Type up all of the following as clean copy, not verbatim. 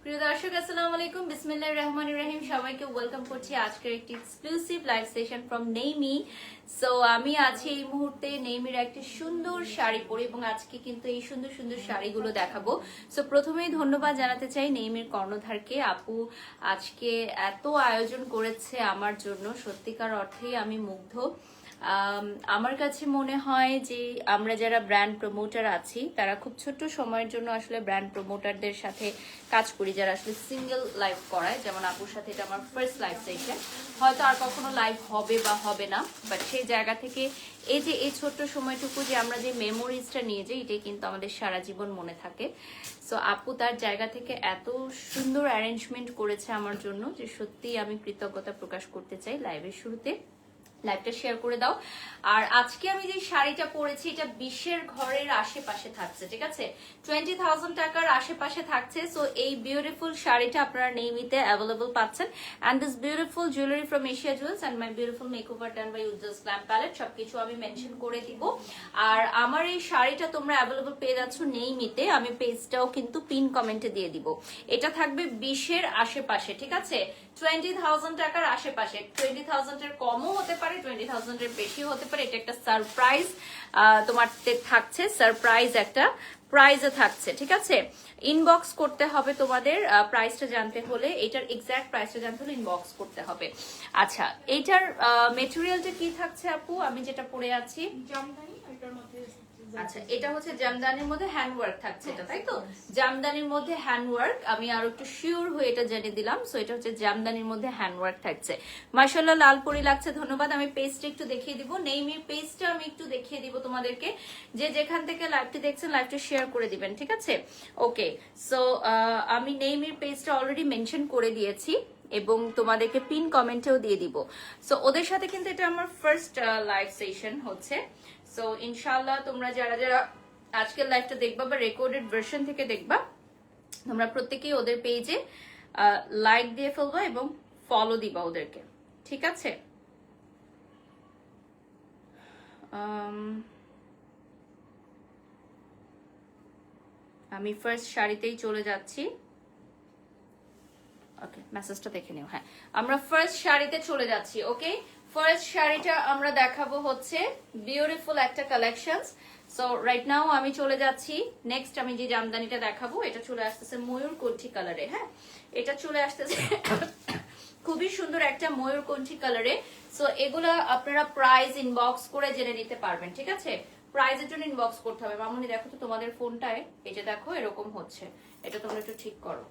প্রিয় দর্শক আসসালামু আলাইকুম, বিসমিল্লাহির রহমানির রহিম। সবাইকে ওয়েলকাম করছি আজকের একটি এক্সক্লুসিভ লাইভ সেশন ফ্রম নেইমি। সো আমি আছি এই মুহূর্তে নেইমির একটি সুন্দর শাড়ি পরে এবং আজকে কিন্তু এই সুন্দর সুন্দর শাড়িগুলো দেখাবো। সো প্রথমেই ধন্যবাদ জানাতে চাই নেইমির কর্ণধারকে। আপু আজকে এত আয়োজন করেছে আমার জন্য, সত্যিকার অর্থেই আমি মুগ্ধ। আমার কাছে মনে হয় যে আমরা যারা ব্র্যান্ড প্রমোটার আছি তারা খুব ছোট্ট সময়ের জন্য আসলে ব্র্যান্ড প্রমোটারদের সাথে কাজ করি, যারা আসলে সিঙ্গেল লাইভ করায়। যেমন আপুর সাথে এটা আমার ফার্স্ট লাইভ সেশন, হয়তো আর কখনো লাইভ হবে বা হবে না, বাট সেই জায়গা থেকে এই যে এই ছোট্ট সময়টুকু যে আমরা যে মেমোরিজটা নিয়ে যাই, এটাই কিন্তু আমাদের সারা জীবন মনে থাকে। সো আপু তার জায়গা থেকে এত সুন্দর অ্যারেঞ্জমেন্ট করেছে আমার জন্য যে সত্যি আমি কৃতজ্ঞতা প্রকাশ করতে চাই। লাইভের শুরুতে লাইভটা শেয়ার করে দাও। আর আজকে আমি যে শাড়িটা পরেছি এটা 20-এর ঘরের আশেপাশে থাকছে, ঠিক আছে, 20,000 টাকার আশেপাশে থাকছে। সো এই বিউটিফুল শাড়িটা আপনারা নেইমিতে অ্যাভেলেবল পাচ্ছেন। And this beautiful jewellery from Asia jewels and my beautiful makeover done by Ujjwal glam palette, সবকিছু আমি মেনশন করে দিব। আর আমার এই শাড়িটা তোমরা অ্যাভেলেবল পেয়ে যাচ্ছ নেইমিতে। আমি পেজটাও কিন্তু পিন কমেন্টে দিয়ে দিব। এটা থাকবে 20-এর আশেপাশে, ঠিক আছে, 20,000 টাকার আশেপাশে। 20,000 এর কমও হতে পারে, 20,000 এর বেশিও হতে পারে। এটা একটা সারপ্রাইজ তোমার থাকছে, সারপ্রাইজ একটা প্রাইজে থাকছে, ঠিক আছে। ইনবক্স করতে হবে তোমাদের প্রাইসটা জানতে হলে, এটার এক্সাক্ট প্রাইসটা জানতে হলে ইনবক্স করতে হবে। আচ্ছা, এইটার মেটেরিয়ালটা কি থাকছে আপু? আমি যেটা পরে আছি জামদানি, এটার মধ্যে আচ্ছা, এটা হচ্ছে জামদানির মধ্যে হ্যান্ডওয়ার্ক থাকছে, এটা তাই তো? জামদানির মধ্যে হ্যান্ডওয়ার্ক, আমি আরো একটু শিওর হয়ে এটা জেনে দিলাম। সো এটা হচ্ছে জামদানির মধ্যে হ্যান্ডওয়ার্ক থাকছে। মাশাআল্লাহ, লালপরি লাগছে, ধন্যবাদ। আমি পেজটা একটু দেখিয়ে দিব, নেইমির পেজটা আমি একটু দেখিয়ে দিব তোমাদেরকে। যে যেখান থেকে লাইভটি দেখছেন লাইভটি শেয়ার করে দিবেন, ঠিক আছে। ওকে, সো আমি নেইমির পেজটা অলরেডি মেনশন করে দিয়েছি এবং তোমাদেরকে পিন কমেন্টেও দিয়ে দিব। সো ওদের সাথে কিন্তু এটা আমার ফার্স্ট লাইভ সেশন হচ্ছে। সো ইনশাআল্লাহ তোমরা যারা যারা আজকের লাইভটা দেখবা বা রেকর্ডেড ভার্সন থেকে দেখবা, তোমরা প্রত্যেকেই ওদের পেজে লাইক দিয়ে ফেলবা এবং ফলো দিবা ওদেরকে, ঠিক আছে। আমি ফার্স্ট শাড়িতেই চলে যাচ্ছি। ওকে, মেসেজটা দেখে নিও। হ্যাঁ, আমরা ফার্স্ট শাড়িতে চলে যাচ্ছি। ওকে, ফার্স্ট শাড়িটা আমরা দেখাবো হচ্ছে বিউটিফুল একটা কালেকশনস। সো রাইট নাও আমি চলে যাচ্ছি নেক্সট। আমি যে জামদানিটা দেখাবো এটা চলে আসতেছে ময়ূরকণ্ঠী কালারে। হ্যাঁ, এটা চলে আসতেছে খুবই সুন্দর একটা ময়ূরকণ্ঠী কালারে। সো এগুলা আপনারা প্রাইস ইনবক্স করে জেনে নিতে পারবেন, ঠিক আছে। প্রাইজের জন্য ইনবক্স করতে হবে। মামুনি দেখো তো তোমাদের ফোনটায়, এই যে দেখো এরকম হচ্ছে, এটা তোমরা একটু ঠিক করো।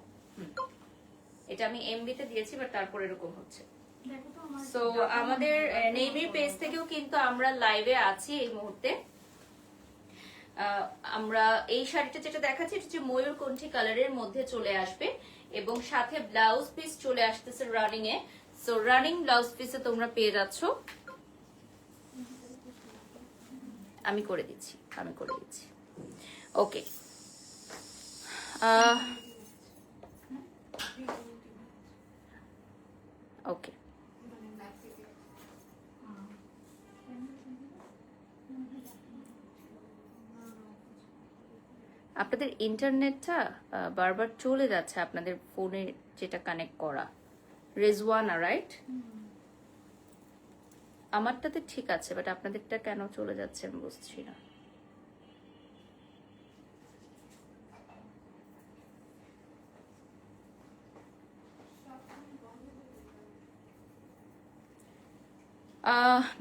এটা আমি এমবিতে দিয়েছি, বাট তারপর এরকম হচ্ছে। সো আমাদের নেইমির পেজ থেকেও কিন্তু আমরা লাইভে আছি এই মুহূর্তে। আমরা এই শাড়িটা যেটা দেখাচ্ছি এটা হচ্ছে ময়ূরকণ্ঠী কালারের মধ্যে চলে আসবে এবং সাথে ব্লাউজ পিস চলে আসতেছে রানিং এ। সো রানিং ব্লাউজ পিসে তোমরা পেয়ে যাচ্ছ। আমি করে দিচ্ছি। ওকে, ওকে, আপনাদের ইন্টারনেটটা বারবার চলে যাচ্ছে, আপনাদের ফোনে যেটা কানেক্ট করা। রেজওয়ানা, রাইট? আমারটাতে ঠিক আছে, বাট আপনাদেরটা কেন চলে যাচ্ছে আমি বুঝছি না।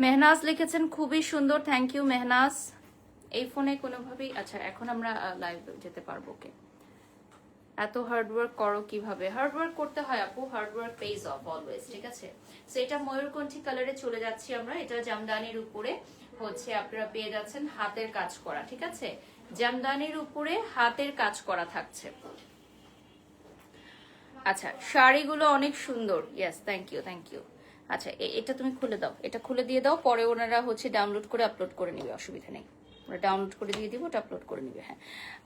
মেহনাজ লিখেছেন খুবই সুন্দর, থ্যাংক ইউ মেহনাজ। এই ফোনে কোনোভাবেই, আচ্ছা এখন আমরা লাইভ যেতে পারবো। কে এত হার্ডওয়ার্ক করো কিভাবে? হার্ডওয়ার্ক করতে হয় আপু, হার্ডওয়ার্ক পেজ অফ অলওয়েজ, ঠিক আছে। সো এটা ময়ূরকণ্ঠী কালারে চলে যাচ্ছি আমরা। এটা জামদানির উপরে হচ্ছে আপনারা পেয়ে যাচ্ছেন হাতের কাজ করা, ঠিক আছে। জামদানির উপরে হাতের কাজ করা থাকছে। আচ্ছা, শাড়িগুলো অনেক সুন্দর। Yes, thank you. আচ্ছা, এটা তুমি খুলে দাও, এটা খুলে দিয়ে দাও, পরে ওনারা হচ্ছে ডাউনলোড করে আপলোড করে নেবে, অসুবিধা নেই। ডাউনলোড করে দিয়ে দিব, ওটা আপলোড করে নিবে। হ্যাঁ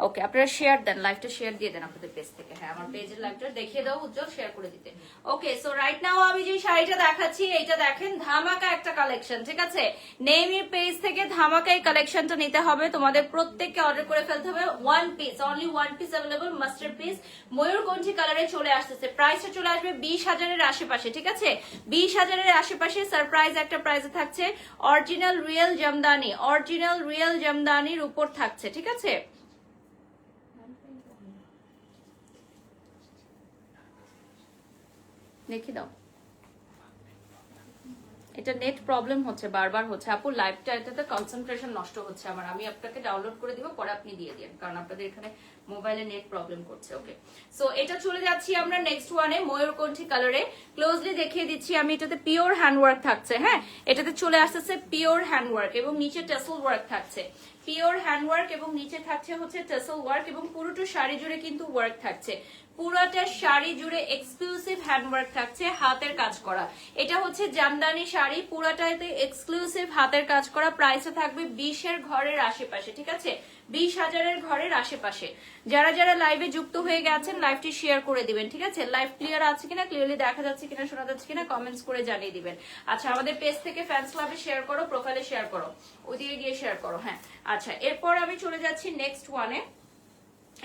ওকে, আপনারা শেয়ার দেন, লাইভটা শেয়ার দিয়ে দেন আপনাদের পেজ থেকে। হ্যাঁ আমার পেজের লাইভটা দেখিয়ে দাও উজ্জ্বল, শেয়ার করে দিতে। ওকে সো রাইট নাও আমি যে শাড়িটা দেখাচ্ছি এটা দেখেন ধামাকা একটা কালেকশন, ঠিক আছে? নেইমির পেজ থেকে ধামাকা এই কালেকশনটা নিতে হবে, তোমাদের প্রত্যেককে অর্ডার করে ফেলতে হবে। One piece, only one piece available, masterpiece ময়ূরকণ্ঠী কালারে চলে আসতেছে। প্রাইসটা চলে আসবে 20,000-এর আশেপাশে, ঠিক আছে? 20,000-এর আশেপাশে সারপ্রাইজ একটা প্রাইসে থাকছে। Original real Jamdani, original real জামদানির উপর থাকছে, ঠিক আছে? দেখি দাও, এটা নেট প্রবলেম হচ্ছে, বারবার হচ্ছে আপু লাইভটা, এটাতে কনসেন্ট্রেশন নষ্ট হচ্ছে আমার। আমি আপনাকে ডাউনলোড করে দিব, পরে আপনি দিয়ে দিন, কারণ আপনাদের এখানে মোবাইলে নেট প্রবলেম করছে। ওকে সো এটা চলে যাচ্ছি আমরা নেক্সট ওয়ানে, ময়ূরকণ্ঠী কালারে। ক্লোজলি দেখিয়ে দিচ্ছি আমি, এটাতে পিওর হ্যান্ডওয়ার্ক থাকছে। হ্যাঁ এটাতে চলে আসতেছে পিওর হ্যান্ডওয়ার্ক এবং নিচে টেসেল ওয়ার্ক থাকছে। পিওর হ্যান্ডওয়ার্ক এবং নিচে থাকছে হচ্ছে টেসেল ওয়ার্ক, এবং পুরোটা শাড়ি জুড়ে কিন্তু ওয়ার্ক থাকছে। পুরোটা শাড়ি জুড়ে এক্সক্লুসিভ হ্যান্ডওয়ার্ক থাকছে, হাতের কাজ করা। এটা হচ্ছে জামদানি শাড়ি, পুরাটাতে এক্সক্লুসিভ হাতের কাজ করা। প্রাইসে থাকবে 20-এর ঘরের আশেপাশে, ঠিক আছে? 20,000-এর ঘরের আশেপাশে। যারা যারা লাইভে যুক্ত হয়ে গেছেন লাইভটি শেয়ার করে দিবেন, ঠিক আছে? লাইভ ক্লিয়ার আছে কিনা, ক্লিয়ারলি দেখা যাচ্ছে কিনা, শোনা যাচ্ছে কিনা কমেন্টস করে জানিয়ে দিবেন। আচ্ছা আমাদের পেজ থেকে ফ্যান্স ক্লাবে শেয়ার করো, প্রোফাইলে শেয়ার করো, ওদিকে গিয়ে শেয়ার করো। হ্যাঁ আচ্ছা এরপর আমি চলে যাচ্ছি নেক্সট ওয়ানে।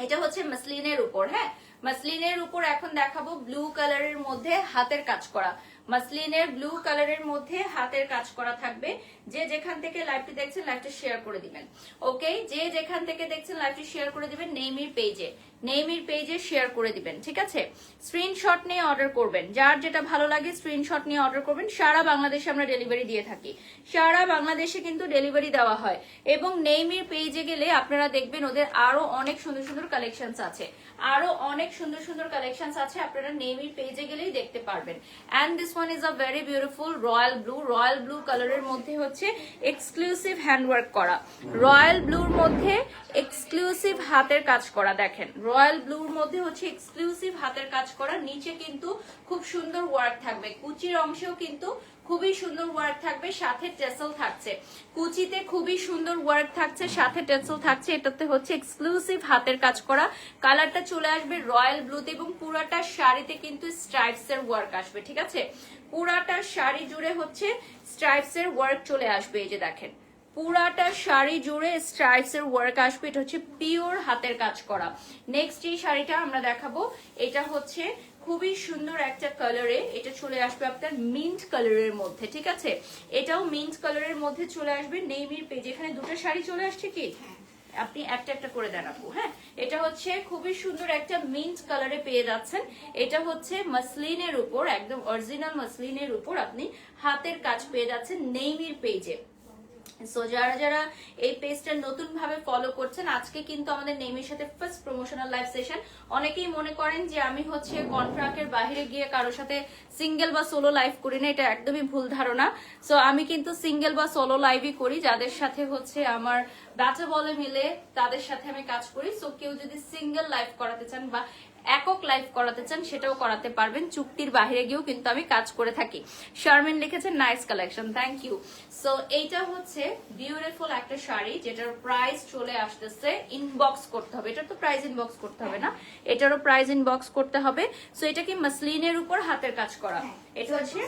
এটা হচ্ছে মাসলিনের উপর। হ্যাঁ মাসলিনের উপর এখন দেখাবো ব্লু কালারের মধ্যে হাতের কাজ করা। মাসলিনের ব্লু কালারের মধ্যে হাতের কাজ করা থাকবে। যে যেখান থেকে লাইভটি দেখছেন লাইভটি শেয়ার করে দিবেন। ওকে যে যেখান থেকে দেখছেন লাইভটি শেয়ার করে দিবেন নেইমির পেজে, নেইমির পেজে শেয়ার করে দিবেন, ঠিক আছে? স্ক্রিনশট নিয়ে অর্ডার করবেন, যার যেটা ভালো লাগে স্ক্রিনশট নিয়ে অর্ডার করবেন। সারা বাংলাদেশে আমরা ডেলিভারি দিয়ে থাকি, সারা বাংলাদেশে কিন্তু ডেলিভারি দেওয়া হয়। এবং নেইমির পেজে গেলে আপনারা দেখবেন ওদের আরো অনেক সুন্দর সুন্দর কালেকশনস আছে, আরো অনেক সুন্দর সুন্দর কালেকশনস আছে, আপনারা নেইমির পেজে গেলেই দেখতে পারবেন। And this one is a very beautiful royal blue, royal blue কালারের মধ্যে হচ্ছে এক্সক্লুসিভ হ্যান্ডওয়ার্ক করা, রয়্যাল ব্লুর মধ্যে এক্সক্লুসিভ হাতের কাজ করা। দেখেন রয়্যাল ব্লুর মধ্যে হচ্ছে এক্সক্লুসিভ হাতের কাজ করা। নিচে কিন্তু খুব সুন্দর ওয়ার্ক থাকবে, কুচির অংশেও কিন্তু খুবই সুন্দর ওয়ার্ক থাকবে, সাথে টেসেল থাকছে। কুচিতে খুবই সুন্দর ওয়ার্ক থাকছে, সাথে টেসেল থাকছে। এটাতে হচ্ছে এক্সক্লুসিভ হাতের কাজ করা। কালারটা চলে আসবে রয়্যাল ব্লুতে এবং পুরাটা শাড়িতে কিন্তু স্ট্রাইপস এর ওয়ার্ক আসবে, ঠিক আছে? পুরাটা শাড়ি জুড়ে হচ্ছে স্ট্রাইপস এর ওয়ার্ক চলে আসবে। এই যে দেখেন পুরাটা শাড়ি জুড়ে স্ট্রাইপস এর ওয়ার্ক আসবে। এটা হচ্ছে পিওর হাতের কাজ করা। নেক্সট যে শাড়িটা আমরা দেখাবো এটা হচ্ছে খুবই সুন্দর একটা কালারে, এটা চলে আসবে আপনার মিন্ট কালারের মধ্যে, ঠিক আছে? এটাও মিন্ট কালারের মধ্যে চলে আসবে নেইমির পেজ। এখানে দুটো শাড়ি চলে আসছে কি, আপনি একটা একটা করে দেন আপু। হ্যাঁ এটা হচ্ছে খুবই সুন্দর একটা মিন্ট কালারে পেয়ে যাচ্ছেন। এটা হচ্ছে মাসলিনের উপর, একদম অরিজিনাল মাসলিনের উপর আপনি হাতের কাজ পেয়ে যাচ্ছেন নেইমির পেজে। সো যারা যারা এই পেজটা নতুন ভাবে ফলো করছেন, আজকে কিন্তু আমাদের নেইমির সাথে ফার্স্ট প্রমোশনাল লাইভ সেশন। অনেকেই মনে করেন যে আমি হচ্ছে কন্ট্রাক্টের বাইরে গিয়ে কারোর সাথে সিঙ্গেল বা সোলো লাইভ করি না, এটা একদমই ভুল ধারণা। সো আমি কিন্তু সিঙ্গেল বা সোলো লাইভই করি, যাদের সাথে হচ্ছে আমার বাচ্চা বলে মিলে তাদের সাথে আমি কাজ করি। সো কেউ যদি সিঙ্গেল লাইভ করাতে চান বা একক লাইভ করাতে চান সেটাও করাতে পারবেন, চুক্তির বাইরে গিয়েও কিন্তু আমি কাজ করে থাকি। শারমিন লিখেছেন nice collection, thank you. So এইটা হচ্ছে বিউটিফুল একটা শাড়ি, যেটার প্রাইস চলে আসতেছে, ইনবক্স করতে হবে। এটা তো প্রাইস ইনবক্স করতে হবে না, এটারও প্রাইস ইনবক্স করতে হবে। সো এটা কি মাসলিনের উপর হাতের কাজ করা, এটা হচ্ছে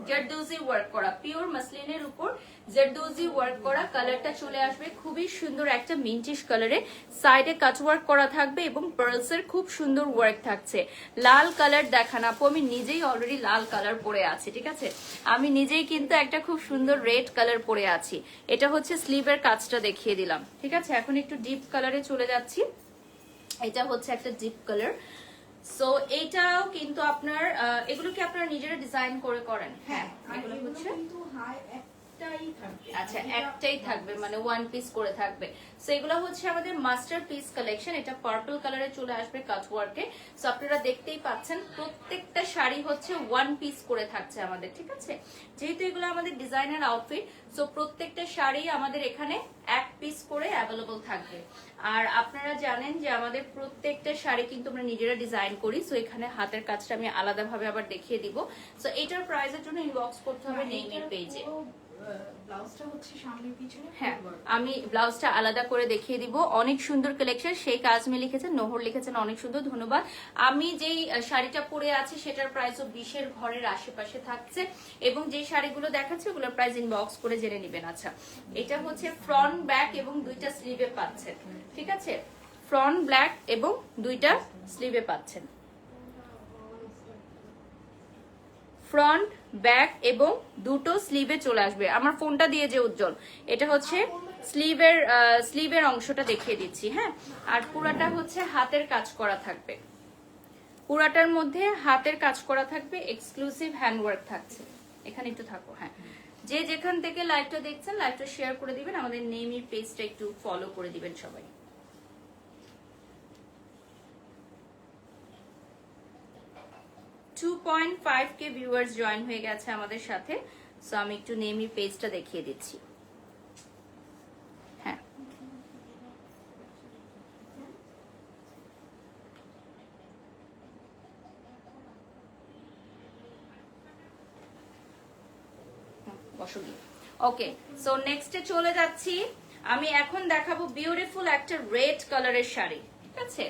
জারদোজি ওয়ার্ক করা, পিওর মাসলিনের উপর জারদোজি ওয়ার্ক করা। কালারটা চলে আসবে খুবই সুন্দর একটা মিন্টিশ কালারে, সাইডে কাট ওয়ার্ক করা থাকবে এবং পার্লস এর খুব সুন্দর ওয়ার্ক থাকছে। লাল কালার দেখান আপু, আমি নিজেই অলরেডি লাল কালার পরে আছি, ঠিক আছে? আমি নিজেই কিন্তু একটা খুব সুন্দর রেড কালার পরে আছি। এটা হচ্ছে স্লিভের কাজটা দেখিয়ে দিলাম, ঠিক আছে? এখন একটু ডিপ কালারে চলে যাচ্ছি। এটা হচ্ছে একটা ডিপ কালার। সো এইটাও কিন্তু আপনার এগুলো কি আপনারা নিজেরা ডিজাইন করে করেন? হ্যাঁ এগুলো হচ্ছে আচ্ছা একটাই থাকবে, মানে ওয়ান পিস করে থাকবে। সো এগুলো হচ্ছে আমাদের মাস্টার পিস কালেকশন। এটা পার্পল কালারে চলে আসবে কাট ওয়ার্কে। সো আপনারা দেখতেই পাচ্ছেন প্রত্যেকটা শাড়ি হচ্ছে ওয়ান পিস করে থাকছে আমাদের, ঠিক আছে? যেহেতু এগুলো আমাদের ডিজাইনার আউটফিট, সো প্রত্যেকটা শাড়ি আমাদের এখানে এক পিস করে অ্যাভেলেবল থাকবে। আর আপনারা জানেন যে আমাদের প্রত্যেকটা শাড়ি কিন্তু আমরা নিজেরা ডিজাইন করি। সো এখানে হাতের কাজটা আমি আলাদাভাবে আবার দেখিয়ে দিব। সো এটার প্রাইসের জন্য ইনবক্স করতে হবে নেইমির পেজে। ব্লাউজটা হচ্ছে সামনে পিছনে হ্যাঁ, আমি ব্লাউজটা আলাদা করে দেখিয়ে দিব। অনেক সুন্দর কালেকশন। সেই কাজমি লিখেছেন, নোহর লিখেছেন, অনেক সুন্দর, ধন্যবাদ। আমি যেই শাড়িটা পরে আছি সেটার প্রাইসও 20-এর ঘরের আশেপাশে থাকছে, এবং যে শাড়িগুলো দেখাচ্ছি ওগুলোর প্রাইস ইনবক্স করে জেনে নেবেন। আচ্ছা, এটা হচ্ছে ফ্রন্ট ব্যাক এবং দুইটা স্লিভে পাচ্ছেন, ঠিক আছে? ফ্রন্ট ব্ল্যাক এবং দুইটা স্লিভে পাচ্ছেন, ফ্রন্ট ব্যাক এবং দুটো স্লিভে চলে আসবে। আমার ফোনটা দিয়ে যে উজ্জ্বল, এটা হচ্ছে স্লিভের অংশটা দেখিয়ে দিচ্ছি। হ্যাঁ, আর পুরাটা হচ্ছে হাতের কাজ করা থাকবে, পুরাটার মধ্যে হাতের কাজ করা থাকবে, এক্সক্লুসিভ হ্যান্ডওয়ার্ক থাকছে। এখানে একটু থাকো। হ্যাঁ, যে যেখান থেকে লাইভটা দেখছেন লাইভটা শেয়ার করে দিবেন, আমাদের নেমির পেজটা একটু ফলো করে দিবেন সবাই। 2.5K ভিউয়ার্স জয়েন হয়ে গেছে আমাদের সাথে। সো আমি একটু নেমি পেজটা দেখিয়ে দিচ্ছি। হ্যাঁ, ওকে, সো নেক্সটে চলে যাচ্ছি। আমি এখন দেখাবো বিউটিফুল একটা রেড কালারের শাড়ি, ঠিক আছে?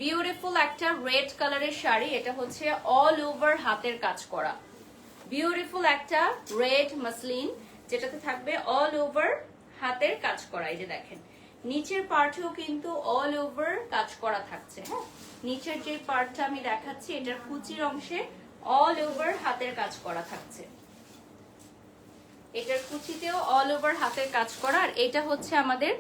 বিউটিফুল একটা রেড কালারের শাড়ি, এটা হচ্ছে অল ওভার হাতের কাজ করা। বিউটিফুল একটা রেড মাসলিন, যেটাতে থাকবে অল ওভার হাতের কাজ করা। এই যে দেখেন, নিচের পার্টেও কিন্তু অল ওভার কাজ করা থাকছে। হ্যাঁ, নিচের যে পার্টটা আমি দেখাচ্ছি এটার কুচির অংশে অল ওভার হাতের কাজ করা থাকছে, এটার কুচিতেও অল ওভার হাতের কাজ করা। আর এটা হচ্ছে আমাদের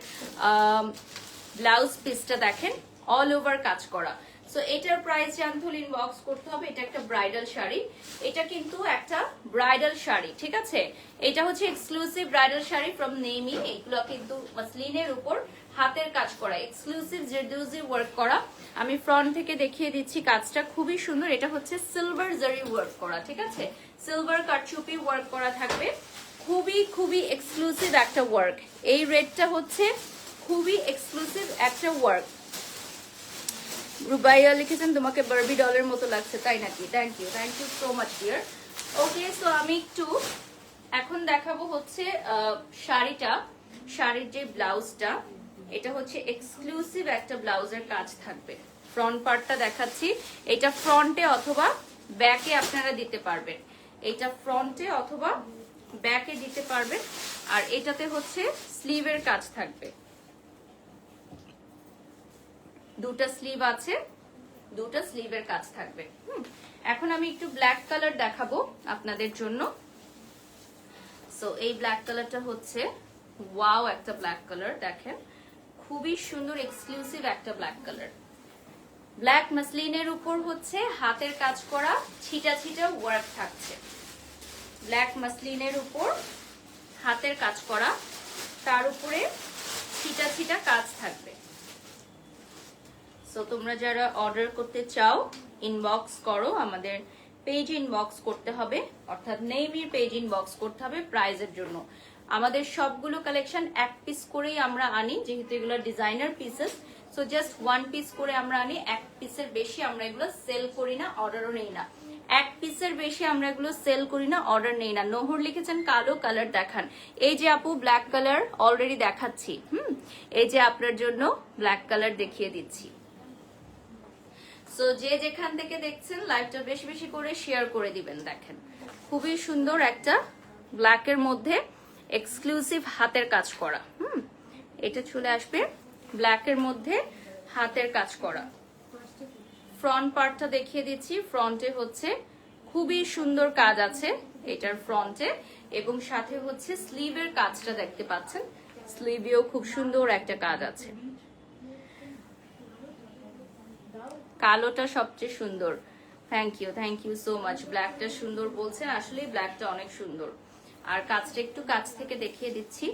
ব্লাউজ পিসটা, দেখেন অল ওভার কাজ করা। সো এটার প্রাইস জানতে হলে ইনবক্স করতে হবে। এটা একটা ব্রাইডাল শাড়ি, এটা কিন্তু একটা ব্রাইডাল শাড়ি, ঠিক আছে? এটা হচ্ছে এক্সক্লুসিভ ব্রাইডাল শাড়ি ফ্রম নেমি। এগুলো কিন্তু মাসলিনের উপর হাতের কাজ করা, এক্সক্লুসিভ জেরদৌজি ওয়ার্ক করা। আমি ফ্রন্ট থেকে দেখিয়ে দিচ্ছি, কাজটা খুবই সুন্দর। এটা হচ্ছে সিলভার জারি ওয়ার্ক করা, ঠিক আছে? সিলভার কারচুপি ওয়ার্ক করা থাকবে, খুবই খুবই এক্সক্লুসিভ একটা ওয়ার্ক। এই রেডটা হচ্ছে খুবই এক্সক্লুসিভ একটা ওয়ার্ক। রুবাইয়া লিখেছেন তোমাকে বারবি ডলের মতো লাগছে, তাই নাকি? Thank you so much dear. Okay, so আমি একটু এখন দেখাবো হচ্ছে শাড়ির যে ব্লাউজটা, এটা হচ্ছে এক্সক্লুসিভ একটা ব্লাউজের কাজ থাকবে। ফ্রন্ট পার্টটা দেখাচ্ছি, এটা ফ্রন্টে অথবা ব্যাকে আপনারা দিতে পারবেন, এটা ফ্রন্টে অথবা ব্যাকে দিতে পারবেন। আর এটাতে হচ্ছে স্লিভের কাজ থাকবে, দুটা স্লিভ আছে, দুটা স্লিভের কাজ থাকবে। এখন আমি একটু ব্ল্যাক কালার দেখাবো আপনাদের জন্য। সো এই ব্ল্যাক কালারটা হচ্ছে ওয়াও একটা ব্ল্যাক কালার, দেখেন খুবই সুন্দর এক্সক্লুসিভ একটা ব্ল্যাক কালার। ব্ল্যাক মাসলিনের উপর হচ্ছে হাতের কাজ করা ছিটা ছিটা ওয়ার্ক থাকছে, ব্ল্যাক মাসলিনের উপর হাতের কাজ করা, তার উপরে ছিটা ছিটা কাজ থাকবে। সো তোমরা যারা অর্ডার করতে চাও ইনবক্স করো, আমাদের পেজ ইনবক্স করতে হবে, অর্থাৎ নেমির পেজ ইনবক্স করতে হবে প্রাইজের জন্য। আমাদের সবগুলো কালেকশন এক পিস করেই আমরা আনি, যেহেতু এগুলো designer pieces. So just one piece করে আমরা আনি, এক পিসের বেশি আমরা এগুলো সেল করি না, অর্ডারও নেই না। এক পিসের বেশি আমরা এগুলো সেল করি না, অর্ডার নেই না। নোহর লিখেছেন কালো কালার দেখান। এই যে আপু ব্ল্যাক কালার অলরেডি দেখাচ্ছি। এই যে আপনার জন্য ব্ল্যাক কালার দেখিয়ে দিচ্ছি। সো যে যেখান থেকে দেখছেন লাইভটা বেশি বেশি করে শেয়ার করে দিবেন। দেখেন খুবই সুন্দর একটা ব্ল্যাকের মধ্যে এক্সক্লুসিভ হাতের কাজ করা। এটা চলে আসবে ব্ল্যাকের মধ্যে হাতের কাজ করা। ফ্রন্ট পার্টটা দেখিয়ে দিচ্ছি, ফ্রন্টে হচ্ছে খুবই সুন্দর কাজ আছে এটার ফ্রন্টে, এবং সাথে হচ্ছে স্লিভের কাজটা দেখতে পাচ্ছেন, স্লিভেও খুব সুন্দর একটা কাজ আছে। কালোটা সবচেয়ে সুন্দর, থ্যাংক ইউ সো মাচ। ব্ল্যাকটা সুন্দর বলছেন, আসলে ব্ল্যাকটা অনেক সুন্দর। আর কাজটা একটু কাছ থেকে দেখিয়ে দিচ্ছি,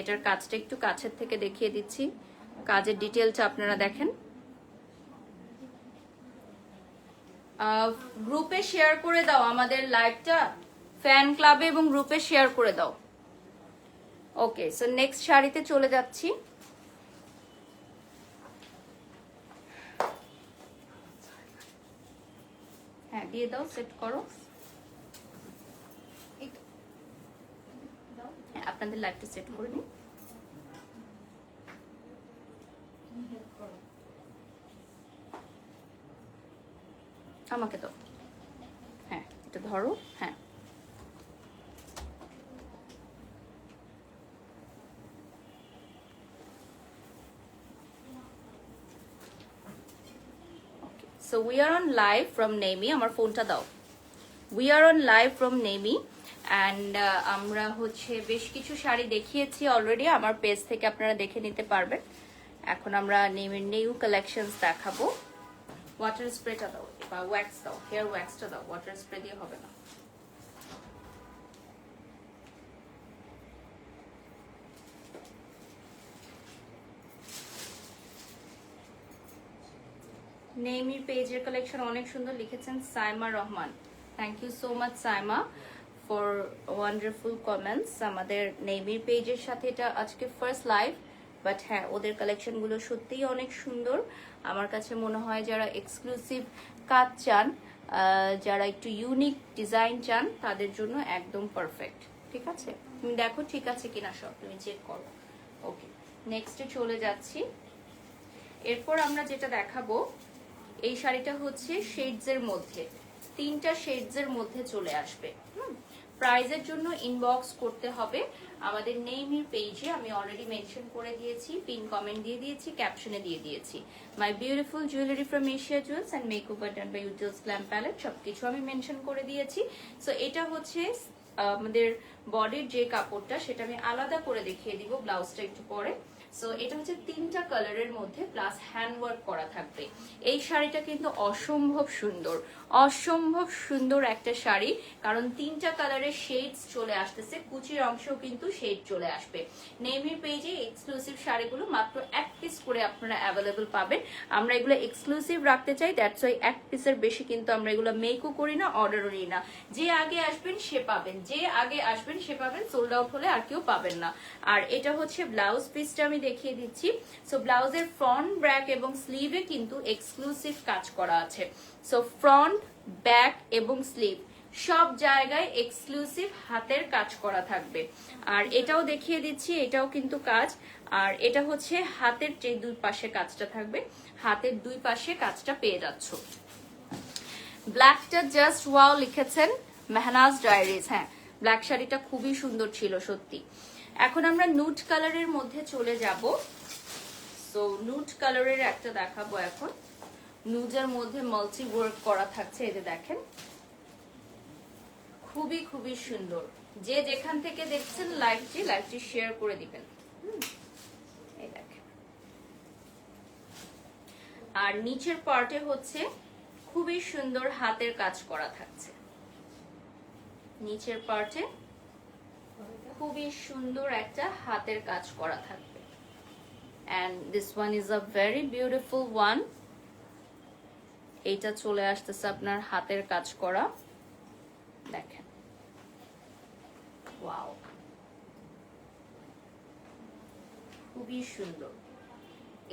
এটার কাজটা একটু কাছের থেকে দেখিয়ে দিচ্ছি, কাজের ডিটেলটা আপনারা দেখেন। গ্রুপে শেয়ার করে দাও আমাদের লাইভটা, ফ্যান ক্লাবে এবং গ্রুপে শেয়ার করে দাও। ওকে, সো নেক্সট শাড়িতে চলে যাচ্ছি। হ্যাঁ দিয়ে দাও, সেট করো। আপনাদের লাইভটা সেট করে নিই। আমাকে দাও, হ্যাঁ এটা ধরো, হ্যাঁ so we are on live from Naimi, আমার ফোনটা দাও। We are on live from Naimi and আমরা হচ্ছে বেশ কিছু শাড়ি দেখিয়েছি অলরেডি, আমার পেজ থেকে আপনারা দেখে নিতে পারবেন। এখন আমরা নেমির নিউ কালেকশনস দেখাবো। ওয়াটার স্প্রেটা দাও বা ওয়্যাক্স দাও, হেয়ার ওয়্যাক্সটা দাও, ওয়াটার স্প্রে দিয়ে হবে না। নেমির পেজের কালেকশন অনেক সুন্দর লিখেছেন Saima Rahman. Thank you so much Saima for wonderful comments. আমাদের নেমির পেজের সাথে এটা আজকে ফার্স্ট লাইভ, বাট হ্যাঁ ওদের কালেকশনগুলো সত্যিই অনেক সুন্দর। আমার কাছে মনে হয় যারা এক্সক্লুসিভ কাজ চান, যারা একটু ইউনিক ডিজাইন চান, তাদের জন্য একদম পারফেক্ট। ঠিক আছে, তুমি দেখো ঠিক আছে কিনা সব, তুমি চেক করো। ওকে, নেক্সটে চলে যাচ্ছি। এরপর আমরা যেটা দেখাবো, এই শাড়িটা হচ্ছে শেডস এর মধ্যে, 3টা শেডস এর মধ্যে চলে আসবে। প্রাইজের জন্য ইনবক্স করতে হবে আমাদের নেইমির পেজে। আমি অলরেডি মেনশন করে দিয়েছি, পিন কমেন্ট দিয়ে দিয়েছি, ক্যাপশনে দিয়ে দিয়েছি। My beautiful jewellery from Asia jewels and makeover done by ইউটিলস গ্ল্যাম প্যালেট, সবকিছু আমি মেনশন করে দিয়েছি। সো এটা হচ্ছে আমাদের বডির যে কাপড়টা, সেটা আমি আলাদা করে দেখিয়ে দিব ব্লাউজটা একটু পরে। সো এটা হচ্ছে 3টা কালারের মধ্যে প্লাস হ্যান্ড ওয়ার্ক করা থাকবে। এই শাড়িটা কিন্তু অসম্ভব সুন্দর, অসম্ভব সুন্দর একটা শাড়ি, কারণ 3টা কালারের শেডস চলে আসতেছে, কুচির অংশও কিন্তু শেড চলে আসবে। নেমির পেজে এক্সক্লুসিভ শাড়িগুলো মাত্র 1 পিস করে আপনারা অ্যাভেলেবল পাবেন। আমরা এগুলো এক্সক্লুসিভ রাখতে চাই, দ্যাটস ওয়াই 1 পিসের বেশি কিন্তু আমরা এগুলো মেকও করি না, অর্ডারও নিই না। যে আগে আসবেন সে পাবেন, যে আগে আসবেন সে পাবেন, সোল্ড আউট হলে আর কেউ পাবেন না। আর এটা হচ্ছে ব্লাউজ পিসটা আমি দেখিয়ে দিচ্ছি। সো ব্লাউজের ফ্রন্ট, ব্যাক এবং স্লিভে কিন্তু এক্সক্লুসিভ কাজ করা আছে। সো ফ্রন্ট, ব্যাক এবং স্লিভ সব জায়গায় এক্সক্লুসিভ হাতের কাজ করা থাকবে। আর এটাও দেখিয়ে দিচ্ছি, এটাও কিন্তু কাজ। আর এটা হচ্ছে হাতের যে 2 পাশে কাজটা থাকবে, হাতের 2 পাশে কাজটা পেয়ে যাচ্ছ। ব্ল্যাকটা জাস্ট ওয়াও লিখেছেন মেহনাজ ডায়েরিজ। হ্যাঁ, ব্ল্যাক শাড়িটা খুবই সুন্দর ছিল সত্যি। এখন আমরা নুড কালারের মধ্যে চলে যাব। সো নুড কালারের একটা দেখাবো এখন। নুডের মধ্যে মাল্টি ওয়ার্ক করা থাকছে, এই যে দেখেন, খুবই খুবই সুন্দর। যে যেখান থেকে দেখছেন লাইভটি শেয়ার করে দিবেন। এই দেখেন, আর নিচের পার্টে হচ্ছে খুবই সুন্দর হাতের কাজ করা থাকছে। নিচের পার্টে খুবই সুন্দর একটা হাতের কাজ করা থাকবে। and this one is a very beautiful one. এইটা চলে আসতেছে আপনার হাতের কাজ করা, দেখেন, ওয়াও, খুবই সুন্দর।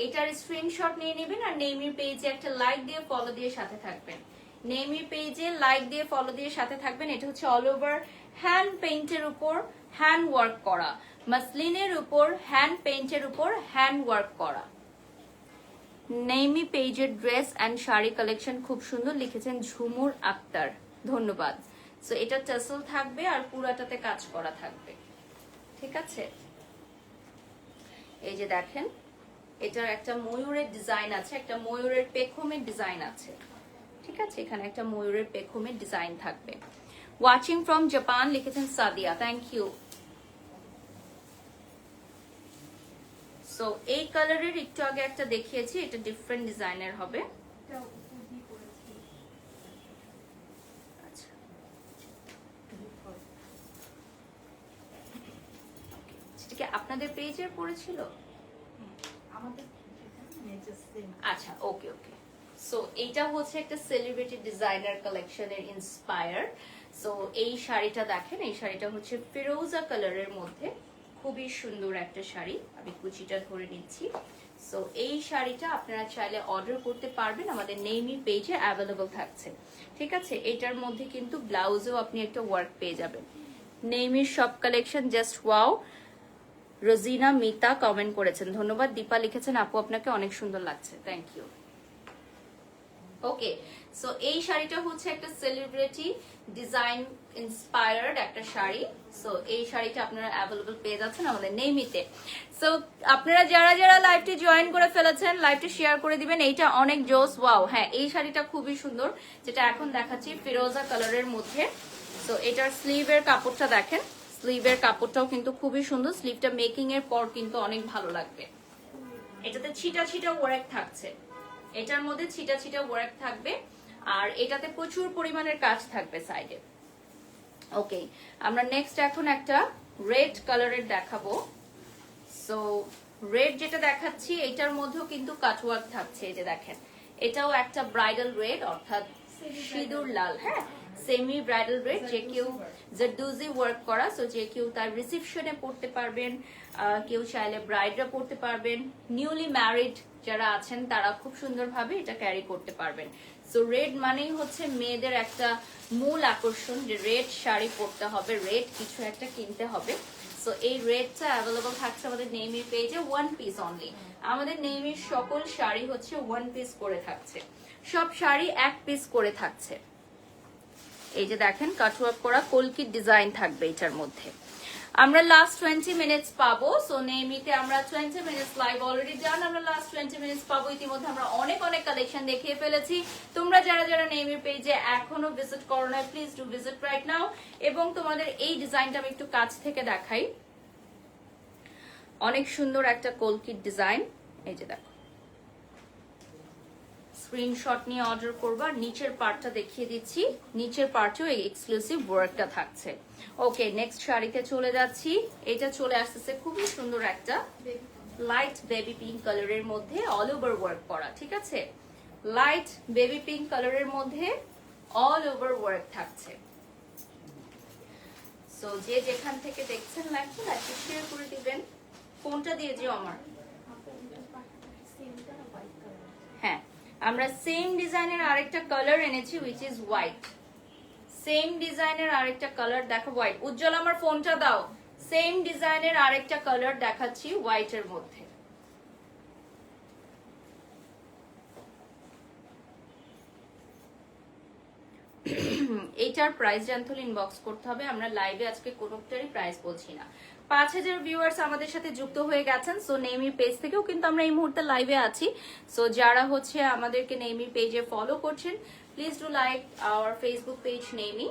এটার স্ক্রিনশট নিয়ে নেবেন আর নেমির পেজে একটা লাইক দিয়ে ফলো দিয়ে সাথে থাকবেন। নেমির পেজে লাইক দিয়ে ফলো দিয়ে সাথে থাকবেন। এটা হচ্ছে অল ওভার হ্যান্ড পেইন্টের উপর হ্যান্ড ওয়ার্ক করা, মাসলিনের উপর হ্যান্ড পেইন্টের উপর হ্যান্ড ওয়ার্ক করা। নেমি পেজের ড্রেস অ্যান্ড শাড়ি কালেকশন খুব সুন্দর লিখেছেন ঝুমুর আক্তার, ধন্যবাদ। সো এটা টাসেল থাকবে আর পুরাটাতে কাজ করা থাকবে। ঠিক আছে, এই যে দেখেন, এটার একটা ময়ূরের ডিজাইন আছে, একটা ময়ূরের পেখমের ডিজাইন আছে। ঠিক আছে, এখানে একটা ময়ূরের পেখমের ডিজাইন থাকবে। ওয়াচিং ফ্রম জাপান লিখেছেন সাদিয়া, থ্যাংক ইউ। সো এই কালারের একটু আগে একটা দেখিয়েছি, এটা ডিফারেন্ট ডিজাইনের হবে। আচ্ছা, সেটা কি আপনাদের পেজের পড়েছিল? আচ্ছা, ওকে ওকে। সো এইটা হচ্ছে একটা সেলিব্রিটি ডিজাইনার কালেকশনের ইন্সপায়ার। সো এই শাড়িটা দেখেন, এই শাড়িটা হচ্ছে ফিরোজা কালারের মধ্যে, খুবই সুন্দর একটা শাড়ি। আমি কুচিটা ধরে নিচ্ছি। সো এই শাড়িটা আপনারা চাইলে অর্ডার করতে পারবেন, আমাদের নেমি পেজে অ্যাভেলেবল থাকছে। ঠিক আছে, এটার মধ্যে কিন্তু ব্লাউজেও আপনি একটা ওয়ার্ক পেয়ে যাবেন। নেমির সব collection just wow. Rozina Mita comment করেছেন, ধন্যবাদ। দীপা লিখেছেন আপু আপনাকে অনেক সুন্দর লাগছে, থ্যাংক ইউ। ওকে, সো এই শাড়িটা হচ্ছে একটা সেলিব্রিটি ডিজাইন ইন্সপায়ার্ড একটা শাড়ি। সো এই শাড়িটা আপনারা অ্যাভেলেবল পেয়ে যাচ্ছেন আমাদের নেইমিতে। সো আপনারা যারা যারা লাইভটি জয়েন করে ফেলেছেন লাইভটি শেয়ার করে দিবেন। এইটা অনেক জোস, ওয়াও। হ্যাঁ, এই শাড়িটা খুবই সুন্দর, যেটা এখন দেখাচ্ছি ফিরোজা কালারের মধ্যে। সো এটার স্লিভের কাপড়টা দেখেন, স্লিভের কাপড়টাও কিন্তু খুবই সুন্দর। স্লিভটা মেকিং এর পর কিন্তু অনেক ভালো লাগবে। এটাতে ছিটা ছিটা ওয়ার্ক থাকছে, এটার মধ্যে ছিটা ছিটা ওয়ার্ক থাকবে, আর এটাতে প্রচুর পরিমাণের কাজ থাকবে সাইডে। ওকে, আমরা নেক্সট এখন একটা রেড কালারের দেখাবো। সো রেড যেটা দেখাচ্ছি এটার মধ্যেও কিন্তু কাটওয়ার্ক থাকছে, এই যে দেখেন, এটাও একটা ব্রাইডাল রেড, অর্থাৎ সিঁদুর লাল। হ্যাঁ, সেমি ব্রাইডাল রেড, যে কেউ জারদোজি ওয়ার্ক করা। সো যে কেউ তার রিসেপশনে পড়তে পারবেন, কেউ চাইলে ব্রাইডরা পড়তে পারবেন, নিউলি ম্যারিড যারা আছেন তারা খুব সুন্দরভাবে এটা ক্যারি করতে পারবেন। সো রেড মানেই হচ্ছে মেয়েদের একটা মূল আকর্ষণ, যে রেড শাড়ি পরতে হবে, রেড কিছু একটা কিনতে হবে। সো এই রেডটা অ্যাভেলেবল থাকছে আমাদের নেইমির পেজে, ওয়ান পিস অনলি। আমাদের নেইমির সকল শাড়ি হচ্ছে ওয়ান পিস করে থাকছে, সব শাড়ি এক পিস করে থাকছে। এই যে দেখেন, কাটওয়ার্ক করা কলকি ডিজাইন থাকবে এটার মধ্যে। আমরা লাস্ট 20 মিনিটস পাবো। সো নেইমিতে আমরা 20 মিনিটস লাইভ অলরেডি ডান, আমরা লাস্ট 20 মিনিটস পাবো। ইতিমধ্যে আমরা অনেক অনেক কালেকশন দেখিয়ে ফেলেছি। তোমরা যারা যারা নেইমির পেজে এখনো ভিজিট করো না, please do visit right now. এবং তোমাদের এই ডিজাইনটা আমি একটু কাছ থেকে দেখাই, অনেক সুন্দর একটা কলকি ডিজাইন। এই যে দেখো, স্ক্রিনশট নিয়ে অর্ডার করবা। নিচের পার্টটা দেখিয়ে দিচ্ছি, নিচের পার্টেও এই এক্সক্লুসিভ ওয়ার্কটা থাকছে। ওকে, নেক্সট শাড়িতে চলে যাচ্ছি। এটা চলে আসতেছে খুবই সুন্দর একটা লাইট বেবি পিঙ্ক কালারের মধ্যে অল ওভার ওয়ার্ক করা, ঠিক আছে? লাইট বেবি পিঙ্ক কালারের মধ্যে অল ওভার ওয়ার্ক থাকছে। সো যে যেখান থেকে দেখছেন লাইভটা লাইভটা শেয়ার করে দিবেন। কোনটা দিয়ে যেও আমার, হ্যাঁ, আমরা সেম ডিজাইনের আরেকটা কালার এনেছি, উইচ ইজ হোয়াইট। সেম ডিজাইনের আরেকটা কালার দেখো, হোয়াইট। উজ্জ্বল আমার ফোনটা দাও। সেম ডিজাইনের আরেকটা কালার দেখাচ্ছি হোয়াইটের মধ্যে। এইটার প্রাইস জানতে হলে ইনবক্স করতে হবে। আমরা লাইভে আজকে কোনোটারই প্রাইস বলছি না। 5000 ভিউয়ার্স আমাদের সাথে যুক্ত হয়ে গেছেন। সো নেইমির পেজ থেকেও কিন্তু আমরা এই মুহূর্তে লাইভে আছি। সো যারা হচ্ছে আমাদেরকে নেইমির পেজে ফলো করছেন, please do like our Facebook page নেইমি।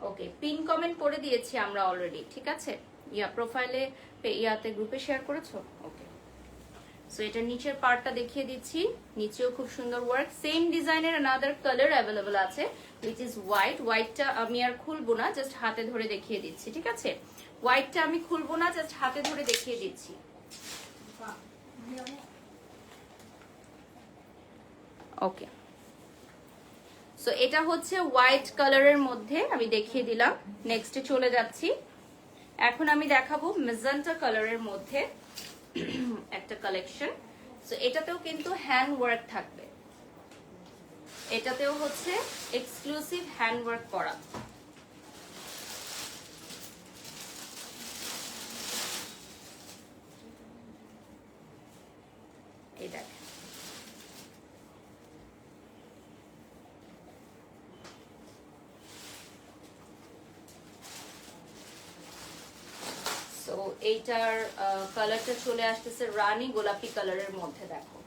ওকে, পিন কমেন্ট করে দিয়েছি আমরা অলরেডি, ঠিক আছে? ইয়া প্রোফাইলে ইয়াতে গ্রুপে শেয়ার করেছো। ওকে, সো এটা নিচের পার্টটা দেখিয়ে দিচ্ছি, নিচেও খুব সুন্দর ওয়ার্ক। সেম ডিজাইনের অ্যানাদার কালার অ্যাভেলেবল আছে, উইচ ইজ হোয়াইট। হোয়াইটটা আমি আর খুলবো না, জাস্ট হাতে ধরে দেখিয়ে দিচ্ছি, ঠিক আছে? হোয়াইটটা আমি খুলবো না, জাস্ট হাতে ধরে দেখিয়ে দিচ্ছি। ওকে, সো এটা হচ্ছে হোয়াইট কালারের মধ্যে আমি দেখিয়ে দিলাম। নেক্সটে চলে যাচ্ছি। এখন আমি দেখাবো মেজেন্টা কালারের মধ্যে একটা কালেকশন। সো এটাতেও কিন্তু হ্যান্ড ওয়ার্ক থাকবে, এটাতেও হচ্ছে এক্সক্লুসিভ হ্যান্ড ওয়ার্ক করা। এই দেখেন, তো এইটার কালারটা চলে আসতেছে রানী গোলাপি কালারের মধ্যে। দেখো,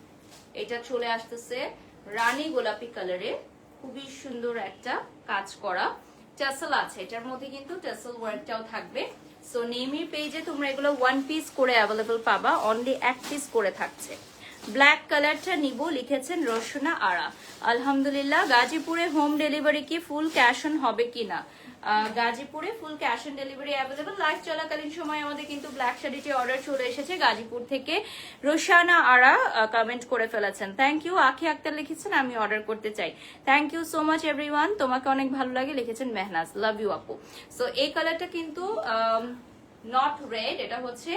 এটা চলে আসতেছে রানী গোলাপি কালারে, খুবই সুন্দর একটা কাজ করা। টাসেল আছে এটার মধ্যে, কিন্তু টাসেল ওয়ার্কটাও থাকবে। সো নেইমির পেজে তোমরা এগুলো ওয়ান পিস করে অ্যাভেলেবল পাবা, অনলি এক পিস করে থাকছে। ব্ল্যাক কালারটা নিব লিখেছেন রোশনা আরা। আলহামদুলিল্লাহ। গাজীপুরে হোম ডেলিভারি কি ফুল ক্যাশ অন হবে কিনা? গাজীপুরে full cash on delivery available. Live চলাকালীন সময় আমাদের কিন্তু ব্ল্যাক শাড়িটি অর্ডার চলে এসেছে গাজীপুর থেকে। রোশানা আরা কমেন্ট করে ফেলেছেন, থ্যাংক ইউ। আখি আক্তার লিখেছেন আমি অর্ডার করতে চাই, thank you so much everyone, তোমাকে অনেক ভালো লাগে লিখেছেন মেহনাজ, লাভ ইউ আপু। সো এই কালারটা কিন্তু নট রেড, এটা হচ্ছে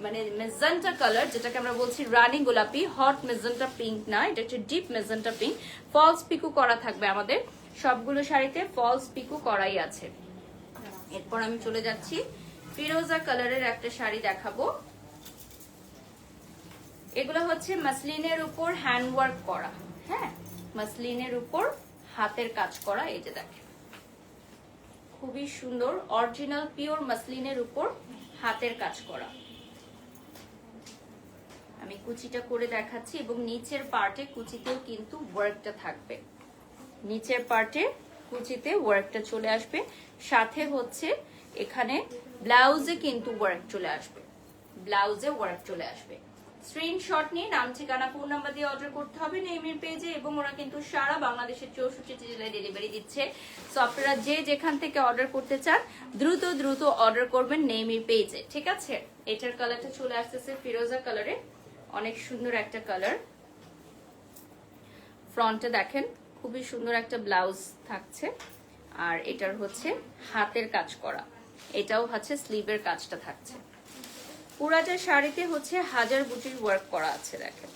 মানে মেজেন্টা কালার, যেটাকে আমরা বলছি রানী গোলাপি, হট মেজেন্টা পিঙ্ক না, এটা হচ্ছে deep magenta pink. Falls picot করা থাকবে আমাদের সবগুলো শাড়িতে, ফলস পিকু করাই আছে। এরপর আমি চলে যাচ্ছি ফিরোজা কালারের একটা শাড়ি দেখাবো। এগুলো হচ্ছে মাসলিনের উপর হ্যান্ডওয়ার্ক করা, হ্যাঁ, মাসলিনের উপর হাতের কাজ করা। এই যে দেখেন, খুবই সুন্দর, অরিজিনাল পিওর মাসলিনের উপর হাতের কাজ করা। আমি কুচিটা করে দেখাচ্ছি এবং নিচের পার্টে কুচিতেও কিন্তু ওয়ার্কটা থাকবে, নিচের পার্টে কুচিতে ওয়ার্কটা চলে আসবে, সাথে হচ্ছে এখানে ব্লাউজে কিন্তু ওয়ার্ক চলে আসবে, ব্লাউজে ওয়ার্ক চলে আসবে। স্ক্রিনশট নিয়ে নাম ঠিকানা ফোন নাম্বার দিয়ে অর্ডার করতে হবে নেইমির পেজে, এবং ওরা কিন্তু সারা বাংলাদেশের 64 জেলায় ডেলিভারি দিচ্ছে। সো আপনারা যে যেখান থেকে অর্ডার করতে চান দ্রুত দ্রুত অর্ডার করবেন নেইমির পেজে, ঠিক আছে। এটার কালারটা চলে আসতেছে ফিরোজা কালারে, অনেক সুন্দর একটা কালার। ফ্রন্টে দেখেন খুবই সুন্দর একটা ব্লাউজ থাকছে, আর এটার হচ্ছে হাতের কাজ করা, এটাও হচ্ছে স্লিভের কাজটা থাকছে। পুরাটা শাড়িতে হচ্ছে হাজার বুটির ওয়ার্ক করা আছে, দেখেন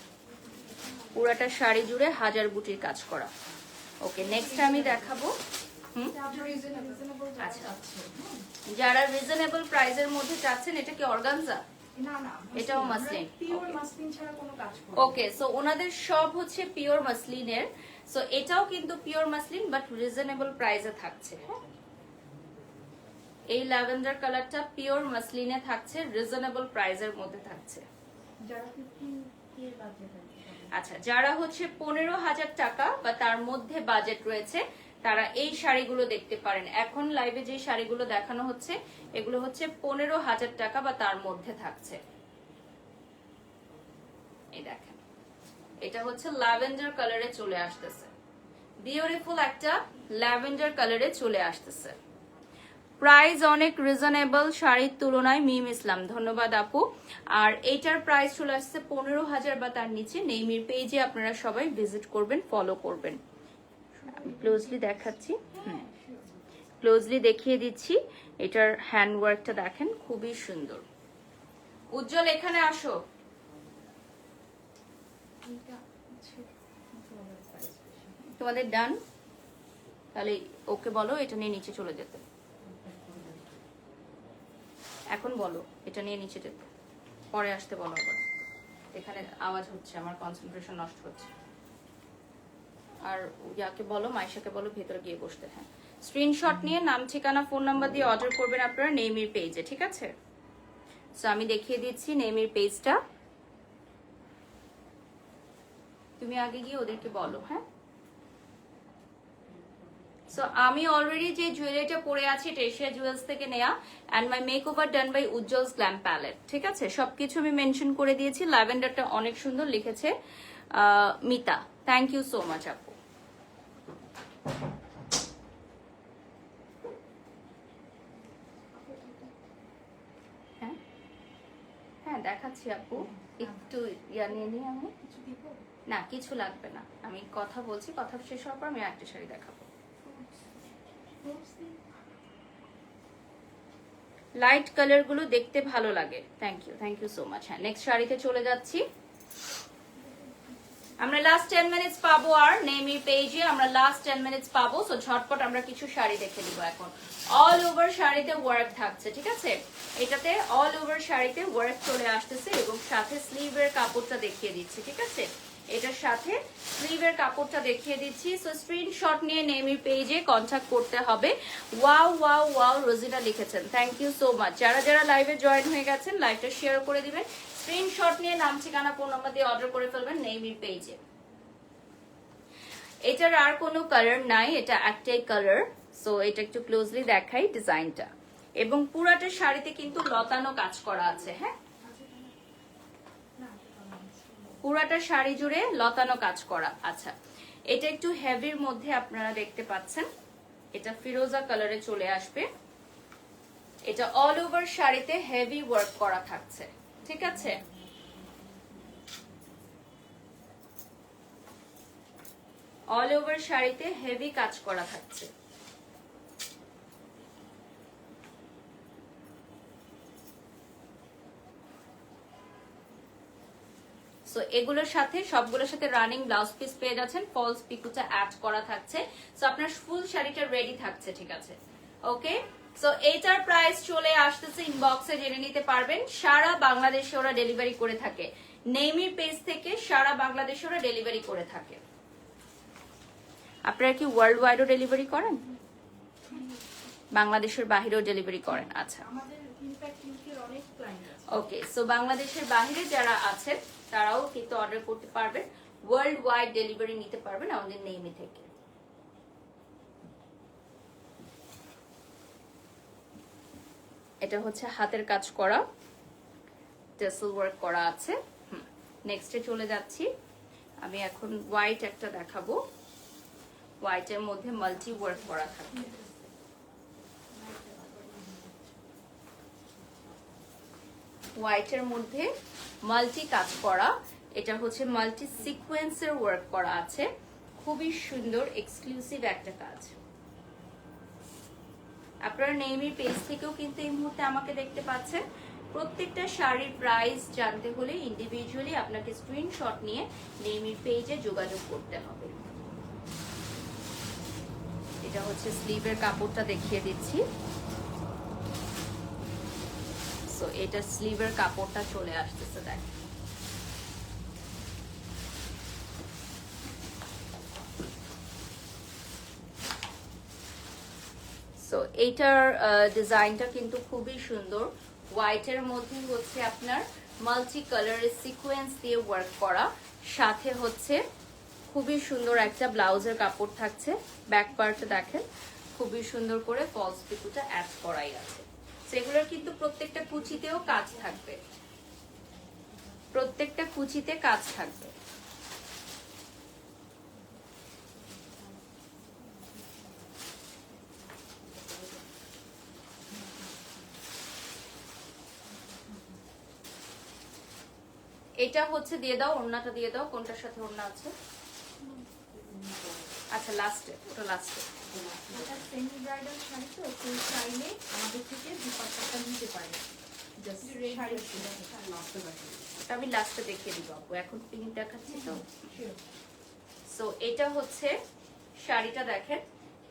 পুরাটা শাড়ি জুড়ে হাজার বুটির কাজ করা। ওকে, নেক্সট আমি দেখাবো আচ্ছা, যারা রিজনেবল প্রাইসের মধ্যে চাচ্ছেন, এটা কি অর্গানজা? না না, এটাও মাসলিন, পিওর মাসলিন ছাড়া কোনো কাজ করে। ওকে, সো ওনাদের সব হচ্ছে পিওর মাসলিনের। সো এটাও কিন্তু পিওর মাসলিন বাট রিজনেবল প্রাইসে থাকছে। এই ল্যাভেন্ডার কালারটা পিওর মাসলিনে থাকছে, রিজনেবল প্রাইসের মধ্যে থাকছে। যারা 15 এর বাজেট, আচ্ছা, যারা হচ্ছে 15,000 টাকা বা তার মধ্যে বাজেট রয়েছে তারা এই শাড়িগুলো দেখতে পারেন। এখন লাইভে যে শাড়িগুলো দেখানো হচ্ছে এগুলো হচ্ছে 15,000 টাকা বা তার মধ্যে থাকছে। এই দেখেন, এটা হচ্ছে ল্যাভেন্ডার কালারে চলে আসতেছে, বিউটিফুল একটা ল্যাভেন্ডার কালারে চলে আসতেছে। প্রাইস অনেক রিজনেবল শাড়ির তুলনায়, মিম ইসলাম ধন্যবাদ আপু। আর এইটার প্রাইস চলে আসছে 15,000 বা তার নিচে। নেইমির পেজে আপনারা সবাই ভিজিট করবেন, ফলো করবেন। আমি ক্লোজলি দেখাচ্ছি, ক্লোজলি দেখিয়ে দিচ্ছি। এটার হ্যান্ডওয়ার্কটা দেখেন খুবই সুন্দর। উজ্জ্বল এখানে আসো। তোমাদের ডান, তাহলে ওকে বলো এটা নিয়ে নিচে চলে যেতে। এখন বলো এটা নিয়ে নিচে যেতে, পরে আসতে বলো আবার, এখানে আওয়াজ হচ্ছে, আমার কনসেন্ট্রেশন নষ্ট হচ্ছে। আর ইয়াকে বলো, মাইশাকে বলো ভেতরে গিয়ে বসতে। হ্যাঁ, স্ক্রিনশট নিয়ে নাম ঠিকানা ফোন নাম্বার দিয়ে অর্ডার করবেন আপনারা নেইমির পেজে, ঠিক আছে। সো আমি দেখিয়ে দিচ্ছি নেইমির পেজটা, তুমি আগে গিয়ে ওদেরকে বলো। হ্যাঁ, সো আমি অলরেডি যে জুয়েলারিটা পরে আছি এটা এশিয়া জুয়েলস থেকে নেয়া, and my makeover done by Ujjwal glam palette, ঠিক আছে। সবকিছু আমি মেনশন করে দিয়েছি। ল্যাভেন্ডারটা অনেক সুন্দর লিখেছে Mita, thank you so much আপু। হ্যাঁ হ্যাঁ দেখাচ্ছি আপু, একটু ইয়া নিয়ে নিই আমি। না কিছু লাগবে না, আমি কথা বলছি, কথা শেষ হওয়ার পর আমি একটা শাড়ি দেখাবো। লাইট কালার গুলো দেখতে ভালো লাগে, থ্যাংক ইউ সো মাচ। হ্যাঁ, নেক্সট শাড়িতে চলে যাচ্ছি। আমরা লাস্ট 10 মিনিটস পাবো, আর নেইমির পেজে আমরা লাস্ট 10 মিনিটস পাবো। সো ঝটপট আমরা কিছু শাড়ি দেখে দিব এখন। অল ওভার শাড়িতে ওয়ার্ক থাকছে, ঠিক আছে। এটাতে অল ওভার শাড়িতে ওয়ার্ক চলে আসতেছে এবং সাথে স্লিভের কাপড়টা দেখিয়ে দিচ্ছি, ঠিক আছে। এটার সাথে স্লিভের কাপড়টা দেখিয়ে দিচ্ছি। সো স্ক্রিনশট নিয়ে নেইমির পেজে কন্ট্যাক্ট করতে হবে। ওয়াও ওয়াও ওয়াও রোজিনা লিখেছেন, থ্যাংক ইউ সো মাচ। যারা যারা লাইভে জয়েন হয়ে গেছেন লাইভটা শেয়ার করে দিবেন, স্ক্রিনশট নিয়ে নাম ঠিকানা ফোন নাম্বার দিয়ে অর্ডার করে ফেলবেন নেইমির পেজে। এটার আর কোনো কালার নাই, এটা একটাই কালার। সো এটা একটু ক্লোজলি দেখাই ডিজাইনটা, এবং পুরাটা শাড়িতে কিন্তু লতানো কাজ করা আছে। হ্যাঁ, পুরাটা শাড়ি জুড়ে লতানো কাজ করা। আচ্ছা, এটা একটু হেভির মধ্যে আপনারা দেখতে পাচ্ছেন, এটা ফিরোজা কালারে চলে আসবে। এটা অল ওভার শাড়িতে হেভি ওয়ার্ক করা থাকছে, ঠিক আছে। অল ওভার শাড়িতে হেভি কাজ করা থাকছে। সো এগুলোর সাথে সবগুলোর সাথে রানিং ব্লাউজ পিস পেয়ে যাচ্ছেন, ফলস পিকুটা অ্যাড করা থাকছে। সো আপনার ফুল শাড়িটা রেডি থাকছে, ঠিক আছে? ওকে, সো এইটার প্রাইস চলে আসতেছে, ইনবক্সে জেনে নিতে পারবেন। সারা বাংলাদেশে ওরা ডেলিভারি করে থাকে, নেইমির পেজ থেকে সারা বাংলাদেশে ওরা ডেলিভারি করে থাকে। আপনারা কি ওয়ার্ল্ড ওয়াইডও ডেলিভারি করেন? বাংলাদেশের বাহিরেও ডেলিভারি করেন? আচ্ছা, আমাদের ইনফ্যাক্ট ইউকের অনেক ক্লায়েন্ট আছে। ওকে, সো বাংলাদেশের বাইরে যারা আছেন তারাও কিন্তু অর্ডার করতে পারবেন, ওয়ার্ল্ড ওয়াইড ডেলিভারি নিতে পারবেন আমাদের নেইমি থেকে। এটা হচ্ছে হাতের কাজ করা, টেসেল ওয়ার্ক করা আছে। নেক্সটে চলে যাচ্ছি, আমি এখন হোয়াইট একটা দেখাবো। হোয়াইটের মধ্যে মাল্টি ওয়ার্ক করা থাকবে। হোয়াইটের মধ্যে মাল্টি কাজ করা, এটা হচ্ছে মাল্টি সিকোয়েন্সের ওয়ার্ক করা আছে, খুবই সুন্দর এক্সক্লুসিভ একটা কাজ। আপনারা নেইমির পেজ থেকেও কিন্তু এই মুহূর্তে আমাকে দেখতে পাচ্ছেন। প্রত্যেকটা শাড়ির প্রাইস জানতে হলে ইন্ডিভিজুয়ালি আপনাকে স্ক্রিনশট নিয়ে নেইমির পেজে যোগাযোগ করতে হবে। এটা হচ্ছে স্লিভের কাপড়টা দেখিয়ে দিচ্ছি। সো এটা স্লিভের কাপড়টা চলে আসতেছে, দেখ। সো এইটার ডিজাইনটা কিন্তু খুবই সুন্দর। হোয়াইটের মধ্যে হচ্ছে আপনার মাল্টি কালারের সিকোয়েন্স দিয়ে ওয়ার্ক করা, সাথে হচ্ছে খুবই সুন্দর একটা ব্লাউজের কাপড় থাকছে। ব্যাক পার্টে দেখেন খুবই সুন্দর করে ফলস পিকুটা অ্যাড করাই আছে। সেগুলোর কিন্তু প্রত্যেকটা কুচিতেও কাজ থাকবে, প্রত্যেকটা কুচিতে কাজ থাকবে। এটা হচ্ছে দিয়ে দাও, ওড়নাটা দিয়ে দাও। কোনটার সাথে ওড়না আছে? আচ্ছা, লাস্টে, ওটা লাস্টে। এটা সেমি ব্রাইডাল শাড়ি, তো কেউ চাইলে আমাদের থেকে দুপাট্টাটা নিতে পারে। জাস্ট শাড়ি ওটা আমি লাস্টে দেখিয়ে দিব আপু, এখন পিঙ্ক দেখাচ্ছি তো। সো এটা হচ্ছে শাড়িটা, দেখেন।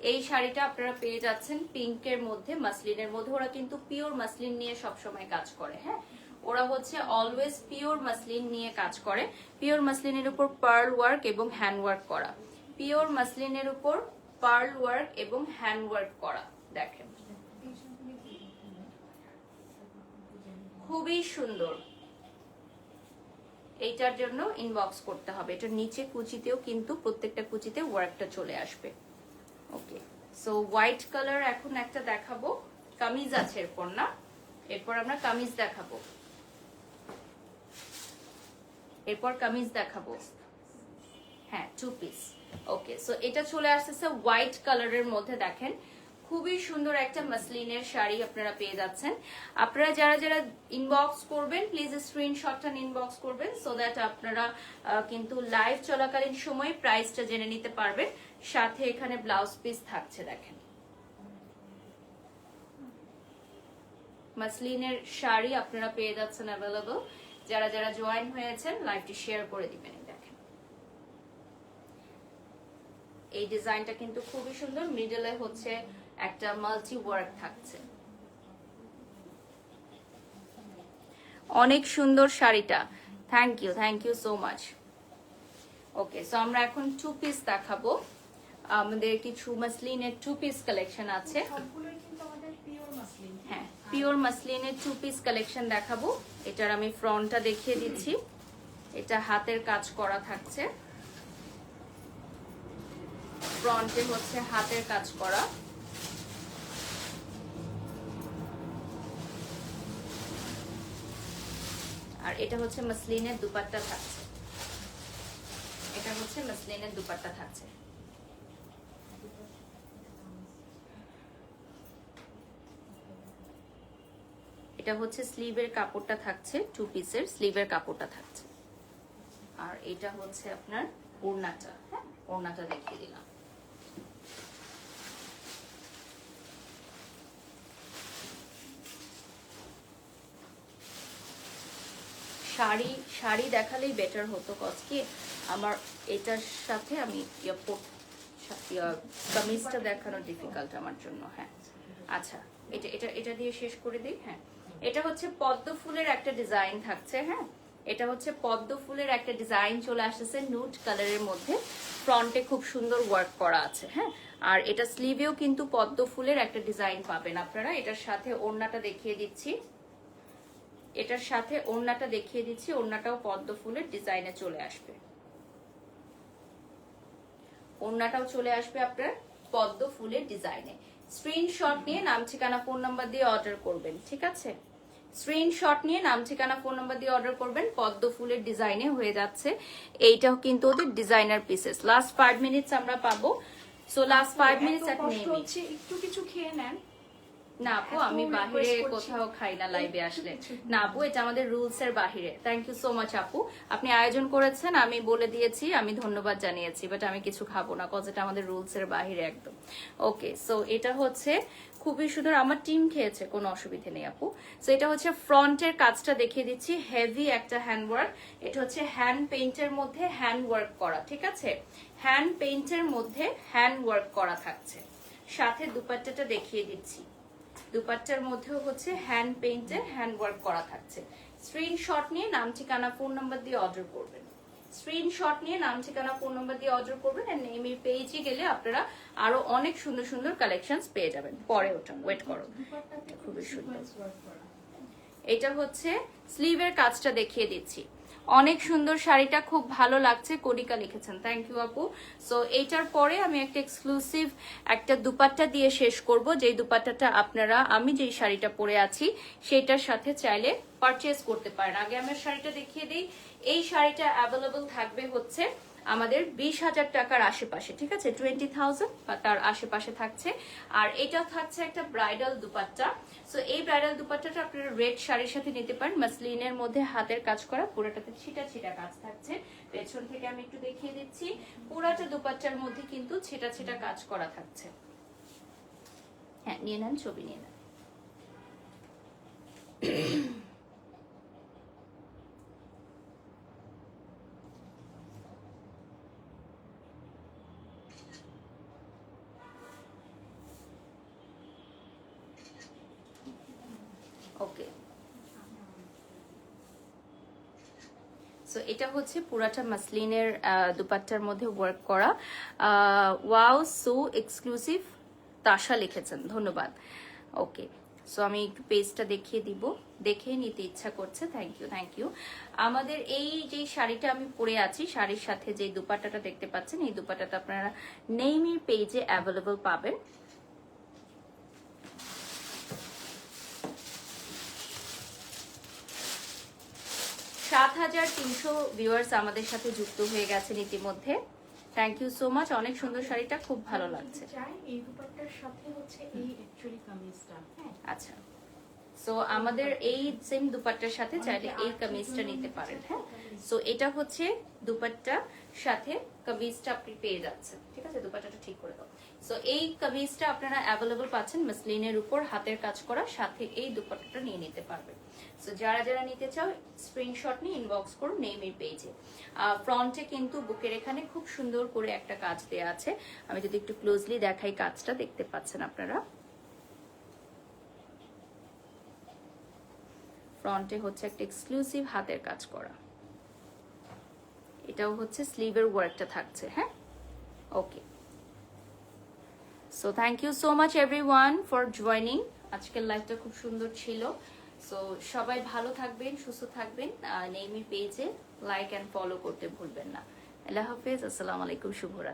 এই শাড়িটা আপনারা পেয়ে যাচ্ছেন পিঙ্কের মধ্যে, মাসলিনের মধ্যে। ওরা কিন্তু পিওর মাসলিন নিয়ে সবসময় কাজ করে, হ্যাঁ, ওরা হচ্ছে অলওয়েজ পিওর মাসলিন নিয়ে কাজ করে। পিওর মাসলিনের উপর পার্ল ওয়ার্ক এবং হ্যান্ড ওয়ার্ক করা, পিওর মাসলিনের উপর পার্ল ওয়ার্ক এবং হ্যান্ড ওয়ার্ক করা, দেখেন খুবই সুন্দর। এইটার জন্য ইনবক্স করতে হবে। এটার নিচে কুচিতেও কিন্তু প্রত্যেকটা কুচিতে ওয়ার্কটা চলে আসবে। ওকে, সো হোয়াইট কালার এখন একটা দেখাবো, কামিজ আছে এরপর, না? এরপর আমরা কামিজ দেখাবো, এরপর কামিজ দেখাবো। হ্যাঁ, 2 পিস। ওকে, সো এটা চলে আসতেছে হোয়াইট কালারের মধ্যে, দেখেন খুবই সুন্দর একটা মাসলিনের শাড়ি আপনারা পেয়ে যাচ্ছেন। আপনারা যারা যারা ইনবক্স করবেন প্লিজ স্ক্রিনশটটা ইনবক্স করবেন, সো দ্যাট আপনারা কিন্তু লাইভ চলাকালীন সময় প্রাইসটা জেনে নিতে পারবেন। সাথে এখানে ব্লাউজ পিস থাকছে, দেখেন মাসলিনের শাড়ি আপনারা পেয়ে যাচ্ছেন অ্যাভেলেবল। যারা যারা জয়েন হয়েছেন লাইভটি শেয়ার করে দিবেন। দেখেন এই ডিজাইনটা কিন্তু খুবই সুন্দর, মিডলে হচ্ছে একটা মাল্টি ওয়ার্ক থাকছে, অনেক সুন্দর শাড়িটা। Thank you so much. Okay, so আমরা এখন 2 পিস দেখাবো। আমাদের কিছু মাসলিনের 2 পিস কালেকশন আছে। সবগুলোই কিন্তু আমাদের পিওর মাসলিন। হ্যাঁ, পিওর মাসলিনের 2 পিস কালেকশন দেখাবো। এটার আমি ফ্রন্টটা দেখিয়ে দিচ্ছি। এটা হাতের কাজ করা থাকছে, ফ্রন্টে হচ্ছে হাতের কাজ করা। আর এটা হচ্ছে মাসলিনের দুপাট্টা থাকছে, এটা হচ্ছে মাসলিনের দুপাট্টা থাকছে। এটা হচ্ছে স্লিভের কাপড়টা থাকছে, 2 পিসের স্লিভের কাপড়টা থাকছে। আর এটা হচ্ছে আপনার ওড়নাটা, হ্যাঁ ওড়নাটা দেখিয়ে দিলাম। শাড়ি দেখালেই বেটার হতো, কজ কি আমার এটার সাথে আমি কামিজটা দেখানো ডিফিকাল্ট আমার জন্য। হ্যাঁ আচ্ছা, এটা এটা এটা দিয়ে শেষ করে দিই। হ্যাঁ, এটা হচ্ছে পদ্ম ফুলের একটা ডিজাইন থাকছে। হ্যাঁ, এটা হচ্ছে পদ্ম ফুলের একটা ডিজাইন চলে আসতেছে নুড কালারের মধ্যে, ফ্রন্টে খুব সুন্দর ওয়ার্ক করা আছে। হ্যাঁ, আর এটা স্লিভেও কিন্তু পদ্ম ফুলের একটা ডিজাইন পাবেন আপনারা। এটার সাথে ওড়নাটা দেখিয়ে দিচ্ছি, এটার সাথে ওড়নাটা দেখিয়ে দিচ্ছি, ওড়নাটাও পদ্ম ফুলের ডিজাইনে চলে আসবে, ওড়নাটাও চলে আসবে আপনার পদ্ম ফুলের ডিজাইনে। স্ক্রিনশট নিয়ে নাম ঠিকানা ফোন নাম্বার দিয়ে অর্ডার করবেন, ঠিক আছে? স্ক্রিনশট নিয়ে নাম ঠিকানা ফোন নাম্বার দিয়ে অর্ডার করবেন। পদ্ম ফুলের ডিজাইনে হয়ে যাচ্ছে, এইটাও কিন্তু ওদের ডিজাইনার পিসেস। লাস্ট 5 মিনিটস আমরা পাবো, সো লাস্ট 5 মিনিটস এট নেমি। একটু কিছু খেয়ে নেন। না আপু, আমি বাহিরে কোথাও খাই না লাইভে আসলে। না আপু, এটা আমাদের রুলস এর বাহিরে। থ্যাংক ইউ সো মাচ আপু, আপনি আয়োজন করেছেন, আমি বলে দিয়েছি, আমি ধন্যবাদ জানিয়েছি, বাট আমি কিছু খাবো না, কজ এটা আমাদের রুলস এর বাহিরে একদম। ওকে, সো এটা হচ্ছে খুবই সুন্দর, আমার টিম খেয়েছে, কোনো অসুবিধা নেই আপু। সো এটা হচ্ছে ফ্রন্টের কাজটা দেখিয়ে দিচ্ছি, হেভি একটা হ্যান্ড ওয়ার্ক। এটা হচ্ছে হ্যান্ড পেইন্টের মধ্যে হ্যান্ড ওয়ার্ক করা, ঠিক আছে? হ্যান্ড পেইন্টের মধ্যে হ্যান্ড ওয়ার্ক করা থাকছে। সাথে দুপাট্টাটা দেখিয়ে দিচ্ছি, দুপাট্টার মধ্যেও হচ্ছে হ্যান্ড পেইন্টের হ্যান্ড ওয়ার্ক করা থাকছে। স্ক্রিনশট নিয়ে নাম ঠিকানা ফোন নাম্বার দিয়ে অর্ডার করবেন, স্ক্রিনশট নিয়ে নাম ঠিকানা ফোন নাম্বার দিয়ে অর্ডার করবেন। আর নেমের পেজে গেলে আপনারা আরো অনেক সুন্দর সুন্দর কালেকশনস পেয়ে যাবেন। পরে ওটা ওয়েট করো, খুবই সুন্দর। এটা হচ্ছে স্লিভের কাজটা দেখিয়ে দিচ্ছি, অনেক সুন্দর শাড়িটা, খুব ভালো লাগছে। কণিকা লিখেছেন, থ্যাংক ইউ আপু। সো এইটার পরে আমি একটা এক্সক্লুসিভ একটা দুপাট্টা দিয়ে শেষ করব, যেই দুপাট্টাটা আপনারা আমি যেই শাড়িটা পরে আছি সেটার সাথে চাইলে পারচেজ করতে পারেন। আগে আমার শাড়িটা দেখিয়ে দিই। এই শাড়িটা অ্যাভেলেবল থাকবে হচ্ছে আমাদের 20,000 টাকার আশেপাশে, ঠিক আছে? 20,000 বা তার আশেপাশে থাকছে। আর এটা থাকছে একটা ব্রাইডাল দুপাট্টা। সো এই ব্রাইডাল দুপাট্টাটা আপনারা রেড শাড়ির সাথে নিতে পারেন, মাসলিনের মধ্যে হাতের কাজ করা, পুরোটাতে ছিটা ছিটা কাজ থাকছে। পেছন থেকে আমি একটু দেখিয়ে দিচ্ছি, পুরাটা দুপাট্টার মধ্যে কিন্তু ছিটা ছিটা কাজ করা থাকছে। হ্যাঁ, নিয়ে নেন, ছবি নিয়ে নেন। ওকে, সো এটা হচ্ছে পুরাটা মাসলিনের দুপাট্টার মধ্যে ওয়ার্ক করা। ওয়াও, সো এক্সক্লুসিভ, তাশা লিখেছেন, ধন্যবাদ। ওকে, সো আমি একটু পেজটা দেখিয়ে দিব, দেখে নিতে ইচ্ছা করছে। Thank you, thank you. আমাদের এই যে শাড়িটা আমি পরে আছি, শাড়ির সাথে যে দুপাট্টাটা দেখতে পাচ্ছেন, এই দুপাট্টাটা আপনারা নেইমির পেজে অ্যাভেলেবল পাবেন। 7,300 ভিউয়ার্স আমাদের সাথে যুক্ত হয়ে গেছেন ইতিমধ্যে। থ্যাংক ইউ সো মাচ, অনেক সুন্দর শাড়িটা, খুব ভালো লাগছে। এই দুপাট্টার সাথে হচ্ছে এই অ্যাকচুয়ালি কামিজটা। হ্যাঁ, আচ্ছা, সো আমাদের এই সেম দুপাট্টার সাথে চাইলে এই কামিজটা নিতে পারেন। হ্যাঁ, সো এটা হচ্ছে দুপাট্টার সাথে কামিজটা আপনি পেয়ে যাচ্ছেন, ঠিক আছে? দুপাট্টাটা ঠিক করে দাও। সো এই কামিজটা আপনারা অ্যাভেলেবল পাচ্ছেন মাসলিনের উপর হাতের কাজ করা, সাথে এই দুপাট্টাটা নিয়ে নিতে পারবেন। সো যারা যারা নিতে চাও স্ক্রিনশট নিয়ে ইনবক্স করুন নেইমির পেজে। ফ্রন্টে কিন্তু বুকের এখানে খুব সুন্দর করে একটা কাজ দেয়া আছে। আমি যদি একটু ক্লোজলি দেখাই, কাজটা দেখতে পাচ্ছেন আপনারা। ফ্রন্টে হচ্ছে একটা এক্সক্লুসিভ হাতের কাজ করা, এটাও হচ্ছে স্লিভের ওয়ার্কটা থাকছে। হ্যাঁ, okay, so thank you so much everyone for joining. আজকের লাইভটা খুব সুন্দর ছিল। সো সবাই ভালো থাকবেন, সুস্থ থাকবেন। নেইমির পেজে লাইক অ্যান্ড ফলো করতে ভুলবেন না। আল্লাহ হাফেজ, আসসালামু আলাইকুম, শুভরাত্রি।